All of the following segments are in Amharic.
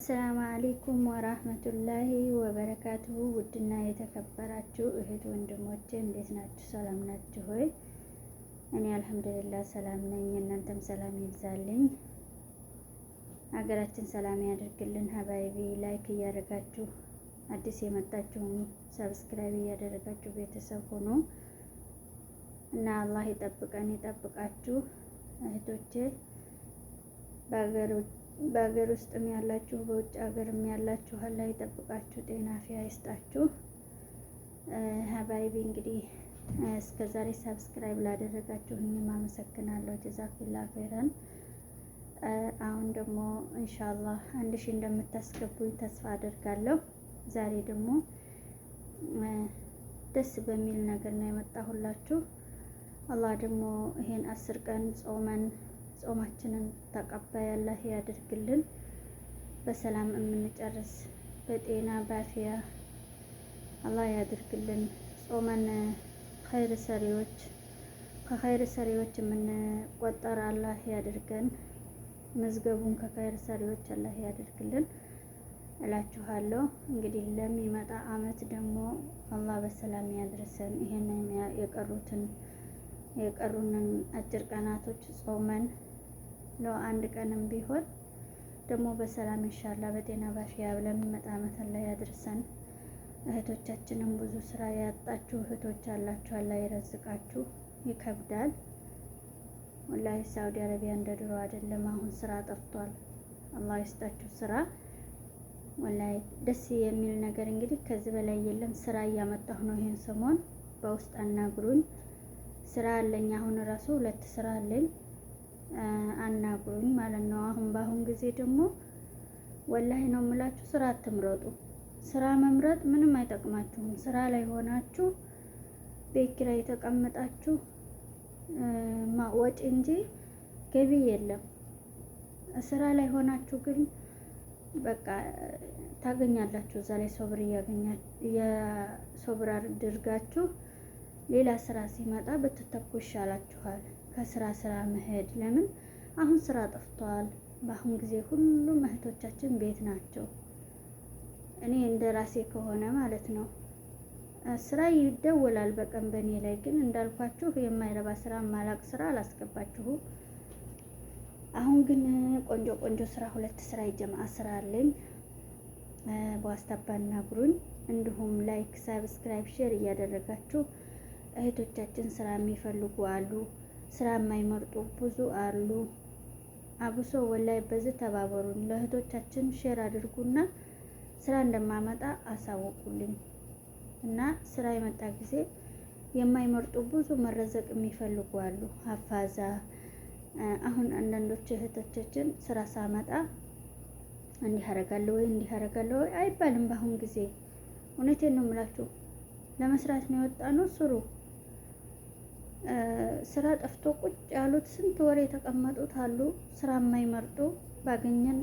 አሰላሙ አለይኩም ወራህመቱላሂ ወበረካቱሁ። ውድና የተከበራችሁ እህት ወንድሞቼ እንዴት ናችሁ? ሰላም ናችሁ ሆይ? እኔ አልሐምዱሊላህ ሰላም ነኝ። እናንተም ሰላም ይብዛልኝ፣ ሀገራችን ሰላም ያደርግልን። ሀባይቢ ላይክ እያደረጋችሁ አዲስ የመጣችሁም ሰብስክራይብ እያደረጋችሁ ቤተሰብ ሆኖ እና አላህ ይጠብቀን ይጠብቃችሁ እህቶቼ። በሀገር ውስጥም ያላችሁ በውጭ ሀገርም ያላችሁ አላህ ይጠብቃችሁ፣ ጤና አፍያ ይስጣችሁ። ሀባይቢ እንግዲህ እስከዛሬ ሰብስክራይብ ላደረጋችሁኝም አመሰግናለሁ። ጀዛኩላህ ኸይረን። አሁን ደግሞ ኢንሻአላህ 1000 እንደምታስገቡኝ ተስፋ አደርጋለሁ። ዛሬ ደግሞ ደስ በሚል ነገር ነው የመጣሁላችሁ። አላህ ደግሞ ይሄን 10 ቀን ጾማችንን ተቀባይ አላህ ያድርግልን። በሰላም የምንጨርስ በጤና ባፊያ አላህ ያድርግልን። ጾመን ኸይር ሰሪዎች ከኸይር ሰሪዎች የምንቆጠር አላህ ያድርገን። መዝገቡን ከኸይር ሰሪዎች አላህ ያድርግልን እላችኋለሁ። እንግዲህ ለሚመጣ አመት ደግሞ አላህ በሰላም ያድርሰን። ይሄንን የቀሩንን አጭር ቀናቶች ጾመን ለአንድ ቀንም ቢሆን ደግሞ በሰላም ኢንሻአላህ በጤና ባፊያ ለሚመጣ አመት አላህ ያድርሰን። እህቶቻችንም ብዙ ስራ ያጣችሁ እህቶች አላችሁ፣ አላህ ይረዝቃችሁ። ይከብዳል ወላሂ። ሳውዲ አረቢያ እንደ ድሮ አይደለም፣ አሁን ስራ ጠፍቷል። አላህ ይስጣችሁ ስራ። ወላሂ ደስ የሚል ነገር እንግዲህ ከዚህ በላይ የለም። ስራ እያመጣሁ ነው። ይሄን ሰሞን በውስጥ አናግሩኝ። ስራ አለኝ። አሁን ራሱ 2 ስራ አለኝ። አናግሩኝ ማለት ነው። በአሁን ጊዜ ደግሞ ወላሂ ነው የምላችሁ፣ ስራ አትምረጡ። ስራ መምረጥ ምንም አይጠቅማችሁም። ስራ ላይ ሆናችሁ ቤት ኪራይ የተቀመጣችሁ ወጪ እንጂ ገቢ የለም። ስራ ላይ ሆናችሁ ግን በቃ ታገኛላችሁ። እዛ ላይ ሶብር አድርጋችሁ ሌላ ስራ ሲመጣ ብትተኩ ይሻላችኋል ከስራ መሄድ። ለምን አሁን ስራ ጠፍቷል። በአሁን ጊዜ ሁሉም እህቶቻችን ቤት ናቸው። እኔ እንደ ራሴ ከሆነ ማለት ነው ስራ ይደወላል በቀን በእኔ ላይ፣ ግን እንዳልኳችሁ የማይረባ ስራ ማላቅ ስራ አላስገባችሁም። አሁን ግን ቆንጆ ስራ 2 ስራ የጀማዓ ስራ አለኝ። በዋስታባ አናግሩኝ። እንዲሁም ላይክ፣ ሰብስክራይብ፣ ሼር እያደረጋችሁ እህቶቻችን ስራ የሚፈልጉ አሉ፣ ስራ የማይመርጡ ብዙ አሉ። አብሶ ወላይ በዚህ ተባበሩኝ። ለእህቶቻችን ሼር አድርጉና ስራ እንደማመጣ አሳውቁልኝ። እና ስራ የመጣ ጊዜ የማይመርጡ ብዙ መረዘቅ የሚፈልጉ አሉ። ሀፋዛ አሁን አንዳንዶች እህቶቻችን ስራ ሳመጣ እንዲህ አደርጋለሁ ወይ አይባልም። በአሁን ጊዜ እውነቴን ነው የምላችሁ፣ ለመስራት ነው የወጣነው። ስሩ። ስራ ጠፍቶ ቁጭ ያሉት ስንት ወር የተቀመጡት አሉ። ስራ የማይመርጡ ባገኘን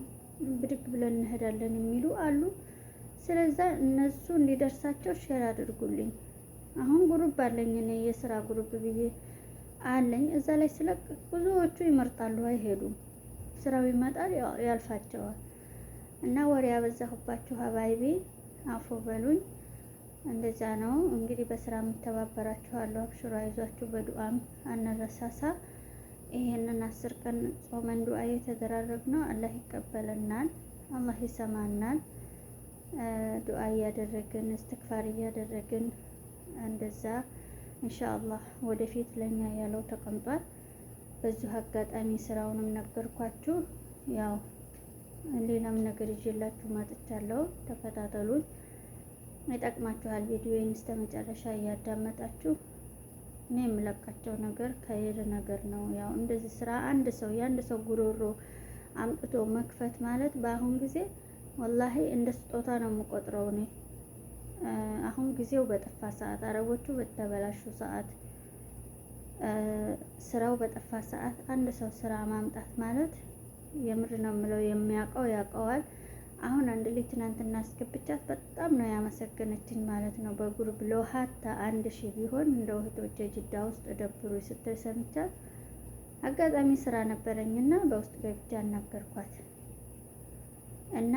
ብድግ ብለን እንሄዳለን የሚሉ አሉ። ስለዛ እነሱ እንዲደርሳቸው ሼር አድርጉልኝ። አሁን ግሩፕ አለኝ እኔ የስራ ግሩፕ ብዬ አለኝ። እዛ ላይ ስለቅ ብዙዎቹ ይመርጣሉ፣ አይሄዱም። ስራው ይመጣል ያልፋቸዋል። እና ወሬ ያበዛሁባችሁ ሀባይቢ አፎ በሉኝ። እንደዛ ነው እንግዲህ። በስራ የምተባበራችኋለሁ። አብሽሩ፣ አይዟችሁ። በዱዓም አነረሳሳ። ይሄንን 10 ቀን ጾመን ዱዓ የተደራረግነው አላህ ይቀበለናል፣ አላህ ይሰማናል። ዱዓ እያደረግን እስትግፋር እያደረግን እንደዛ ኢንሻአላህ ወደፊት ለኛ ያለው ተቀምጧል። በዚሁ አጋጣሚ ስራውንም ነገርኳችሁ። ያው ሌላም ነገር ይዤላችሁ መጥቻለሁ። ተከታተሉኝ፣ ይጠቅማችኋል። ቪዲዮዬን እስከ መጨረሻ እያዳመጣችሁ እኔ የምለቃቸው ነገር ከይር ነገር ነው። ያው እንደዚህ ስራ የአንድ ሰው ጉሮሮ አምጥቶ መክፈት ማለት በአሁን ጊዜ ወላሂ እንደ ስጦታ ነው የምቆጥረው እኔ። አሁን ጊዜው በጠፋ ሰዓት፣ አረቦቹ በተበላሹ ሰዓት፣ ስራው በጠፋ ሰዓት አንድ ሰው ስራ ማምጣት ማለት የምር ነው የምለው፣ የሚያውቀው ያውቀዋል። አሁን አንድ ልጅ ትናንትና አስገብቻት በጣም ነው ያመሰገነችኝ ማለት ነው። በጉርብ ለውሃታ 1000 ቢሆን እንደው እህቶቼ ጅዳ ውስጥ ደብሩ ስትል ሰምቻት አጋጣሚ ስራ ነበረኝና በውስጥ ገብቼ አናገርኳት እና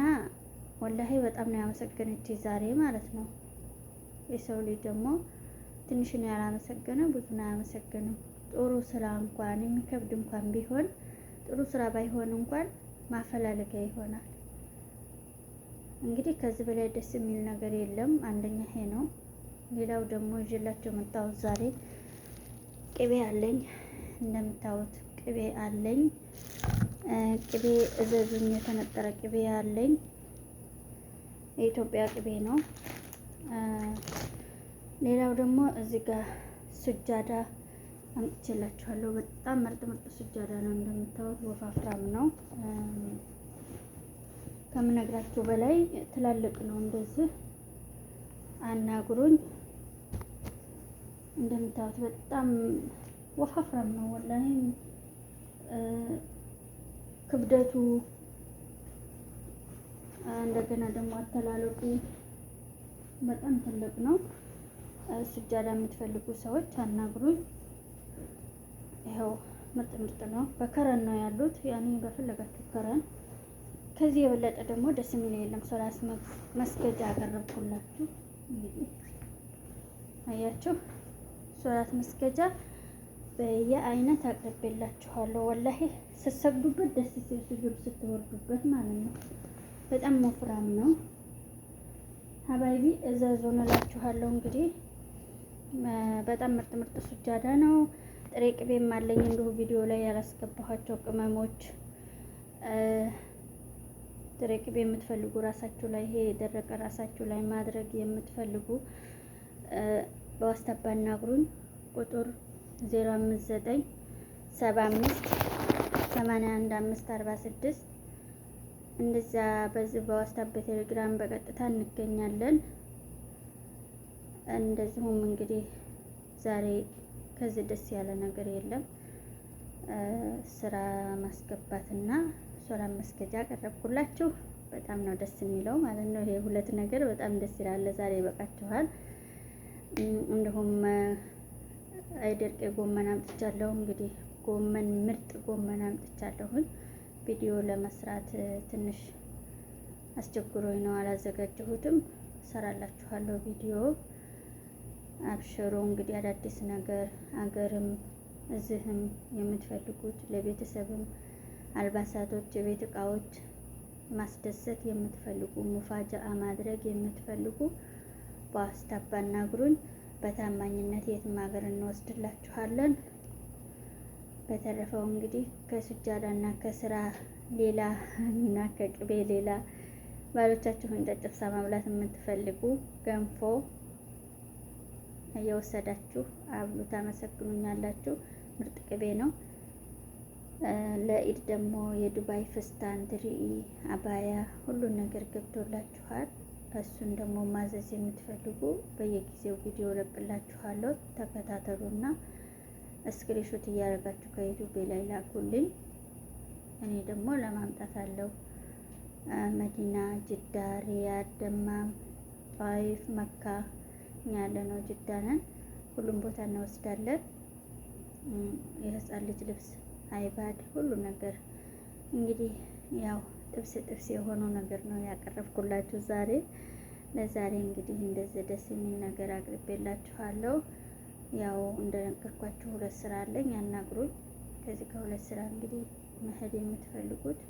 ወላሂ በጣም ነው ያመሰገነች ዛሬ ማለት ነው። የሰው ልጅ ደግሞ ትንሽ ነው ያላመሰገነ ብዙ ነው ያመሰገነው። ጥሩ ስራ እንኳን የሚከብድ እንኳን ቢሆን ጥሩ ስራ ባይሆን እንኳን ማፈላለጊያ ይሆናል። እንግዲህ ከዚህ በላይ ደስ የሚል ነገር የለም። አንደኛ ይሄ ነው። ሌላው ደግሞ ይዤላችሁ መጣሁት ዛሬ ቅቤ አለኝ። እንደምታዩት ቅቤ አለኝ። ቅቤ እዘዙኝ የተነጠረ ቅቤ አለኝ። የኢትዮጵያ ቅቤ ነው። ሌላው ደግሞ እዚህ ጋር ሱጃዳ አምጥቼላችኋለሁ። በጣም ምርጥ ምርጥ ሱጃዳ ነው። እንደምታዩት ወፋፍራም ነው። ከምነግራችሁ በላይ ትላልቅ ነው። እንደዚህ አናግሩኝ። እንደምታዩት በጣም ወፋፍራም ነው። ወላሂ ክብደቱ እንደገና ደግሞ አተላለቁ በጣም ትልቅ ነው። ሱጃዳ የምትፈልጉ ሰዎች አናግሩኝ። ይኸው ምርጥ ምርጥ ነው። በከረን ነው ያሉት። ያኔ በፈለጋችሁ ከረን። ከዚህ የበለጠ ደግሞ ደስ የሚል የለም። ሶላት መስገጃ አቀረብኩላችሁ። እንግዲህ አያችሁ፣ ሶላት መስገጃ በየአይነት አቅርቤላችኋለሁ። ወላሂ ስትሰግዱበት ደስ ሲል ስጁድ ስትወርዱበት ማለት ነው። በጣም ወፍራም ነው። ሀባይቢ እዘዙን እላችኋለሁ። እንግዲህ በጣም ምርጥ ምርጥ ሱጃዳ ነው። ጥሬ ቅቤም አለኝ እንዲሁ ቪዲዮ ላይ ያላስገባኋቸው ቅመሞች። ጥሬ ቅቤ የምትፈልጉ ራሳችሁ ላይ ይሄ የደረቀ ራሳችሁ ላይ ማድረግ የምትፈልጉ በዋትስአፕ አናግሩኝ። ቁጥር 059 75 81 546 እንደዛ በዚህ በዋትስአፕ በቴሌግራም በቀጥታ እንገኛለን። እንደዚሁም እንግዲህ ዛሬ ከዚህ ደስ ያለ ነገር የለም። ስራ ማስገባትና ሶላት መስገጃ ቀረብኩላችሁ። በጣም ነው ደስ የሚለው ማለት ነው። ይሄ ሁለት ነገር በጣም ደስ ይላል። ዛሬ ይበቃችኋል። እንዲሁም አይደርቄ ጎመን አምጥቻለሁ። እንግዲህ ጎመን ምርጥ ጎመን አምጥቻለሁኝ። ቪዲዮ ለመስራት ትንሽ አስቸግሮኝ ነው አላዘጋጀሁትም። ሰራላችኋለሁ ቪዲዮ። አብሽሩ። እንግዲህ አዳዲስ ነገር አገርም እዚህም የምትፈልጉት ለቤተሰብም አልባሳቶች፣ የቤት እቃዎች ማስደሰት የምትፈልጉ ሙፋጃአ ማድረግ የምትፈልጉ በዋትስአፕ አናግሩኝ። በታማኝነት የትም ሀገር እንወስድላችኋለን። በተረፈው እንግዲህ ከሱጃዳና ከስራ ሌላ እና ከቅቤ ሌላ ባሎቻችሁን ጨጨብሳ መብላት የምትፈልጉ ገንፎ እየወሰዳችሁ አብሉ፣ ታመሰግኑኛላችሁ። ምርጥ ቅቤ ነው። ለኢድ ደግሞ የዱባይ ፍስታን፣ ድሪኢ፣ አባያ ሁሉን ነገር ገብቶላችኋል። እሱን ደግሞ ማዘዝ የምትፈልጉ በየጊዜው ቪዲዮ ለቅላችኋለሁ። ተከታተሉና እስክሪንሾት እያደረጋችሁ ከዩቲዩብ ላይ ላኩልኝ። እኔ ደግሞ ለማምጣት አለው መዲና፣ ጅዳ፣ ሪያድ፣ ደማም፣ ጣይፍ፣ መካ እኛ ያለነው ጅዳ ነን። ሁሉም ቦታ እንወስዳለን። የህፃን ልጅ ልብስ፣ አይባድ ሁሉ ነገር እንግዲህ ያው ጥብስ የሆነው ነገር ነው ያቀረብኩላችሁ ዛሬ። ለዛሬ እንግዲህ እንደዚህ ደስ የሚል ነገር አቅርቤላችኋለሁ። ያው እንደነገርኳችሁ ሁለት ስራ አለኝ፣ አናግሩኝ። ከዚህ ከሁለት ስራ እንግዲህ መሄድ የምትፈልጉት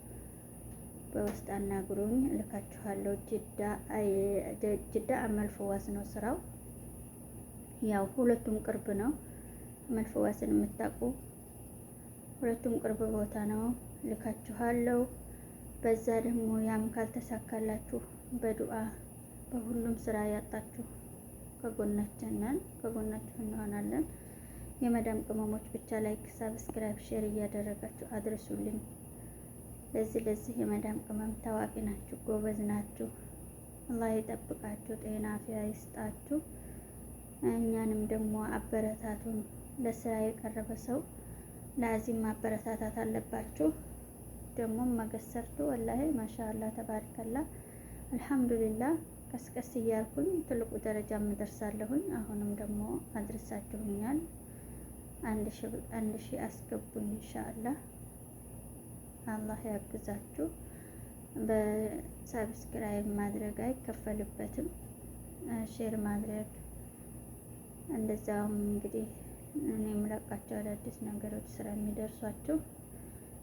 በውስጥ አናግሩኝ፣ እልካችኋለሁ። ጅዳ አመልፈዋስ ነው ስራው። ያው ሁለቱም ቅርብ ነው። አመልፈዋስን የምታውቁ ሁለቱም ቅርብ ቦታ ነው፣ እልካችኋለሁ። በዛ ደግሞ ያም ካልተሳካላችሁ በዱዓ በሁሉም ስራ ያጣችሁ ከጎናችን ነን፣ ከጎናችሁ እንሆናለን። የመዳም ቅመሞች ብቻ ላይክ፣ ሰብስክራይብ፣ ሼር እያደረጋችሁ አድርሱልኝ። ለዚህ የመዳም ቅመም ታዋቂ ናችሁ፣ ጎበዝ ናችሁ። አላህ ይጠብቃችሁ፣ ጤና አፍያ ይስጣችሁ። እኛንም ደግሞ አበረታቱን። ለስራ የቀረበ ሰው ለአዚም ማበረታታት አለባችሁ። ደግሞ መገሰርቱ ወላሂ ማሻአላ ተባረከላ አልሐምዱሊላህ። ቀስቀስ እያልኩኝ ትልቁ ደረጃ ምደርሳለሁኝ። አሁንም ደግሞ አድርሳችሁኛል። 1000 አስገቡኝ ኢንሻአላህ። አላህ ያግዛችሁ። በሰብስክራይብ ማድረግ አይከፈልበትም። ሼር ማድረግ እንደዛውም እንግዲህ እኔ የምለቃቸው አዳዲስ ነገሮች ስለሚደርሷችሁ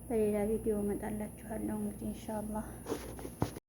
በሌላ ቪዲዮ እመጣላችኋለሁ እንግዲህ ኢንሻአላህ።